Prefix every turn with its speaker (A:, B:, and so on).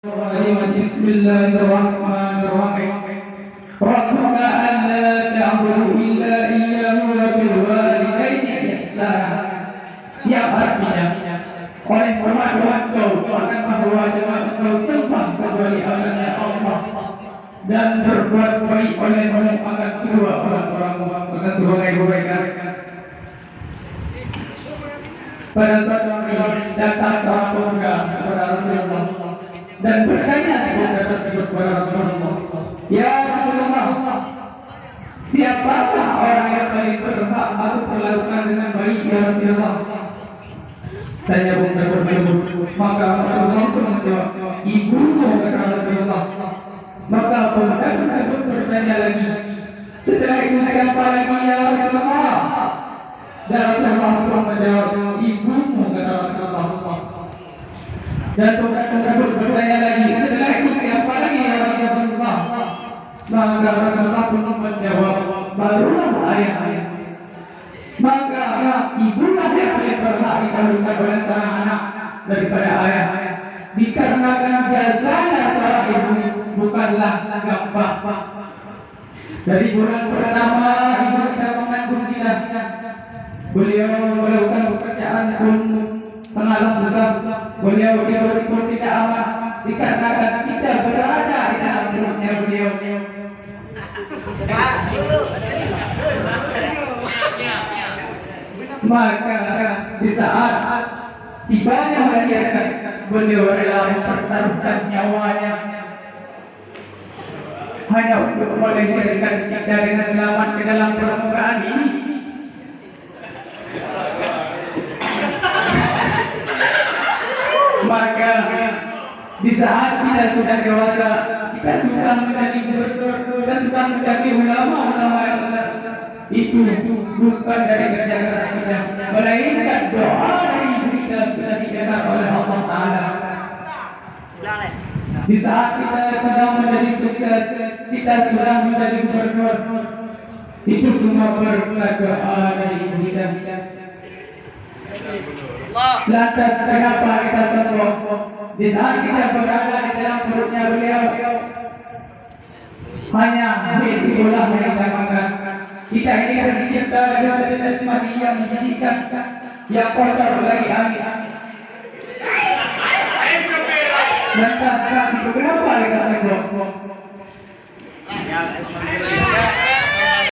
A: بسم الله الرحمن الرحيم ربك ألا تعبدوا إلا إياه وبالوالدين إحسانا yang artinya oleh permaduan kau akan bahwa jangan kau sembah kecuali adanya Allah dan berbuat baik oleh akan kedua orang-orang akan sebagai kebaikan. Pada suatu hari datang seorang pemuda kepada Rasulullah dan bertanya seputar tersebut kepada Rasulullah, ya Rasulullah, siapakah orang yang paling berhak aku perlakukan dengan baik ya Rasulullah? Tanya pemuda tersebut. Maka Rasulullah pun menjawab, ibumu, kata Rasulullah. Maka pemuda tersebut bertanya lagi, setelah itu siapa lagi ya Rasulullah? Dan Rasulullah pun menjawab, ibumu, kata Rasulullah. Dan pemuda tersebut bertanya lagi, setelah itu siapa lagi ya Rasulullah? Maka Rasulullah pun menjawab, barulah ayah. Maka ibulah yang paling berhak didahulukan oleh seorang anak daripada ayah, dikarenakan jasanya seorang ibu bukanlah gampang. Dari bulan pertama ibu kita mengandung kita, beliau melakukan pekerjaan pun sangatlah susah. Beliau pun tidak aman dikarenakan kita berada di dalam perutnya beliau. Maka di saat tibanya melahirkan, beliau rela mempertaruhkan nyawanya hanya untuk melahirkan kita dengan selamat ke dalam permukaan ini. Maka di saat kita sudah dewasa, kita sudah menjadi gubernur, kita sudah menjadi ulama yang besar, itu bukan dari kerja keras kita, melainkan doa dari ibu kita sudah didengar oleh Allah Ta'ala. Di saat kita sedang menjadi sukses, kita sudah menjadi gubernur, itu semua berkat doa dari ibu kita. Lantas kenapa kita sombong? Di saat kita berada di dalam perutnya beliau, hanya itulah yang makan. Kita ini tercipta dengan setetes mati yang menjadikan yang kotor lagi amis. Lantas kenapa kita sombong?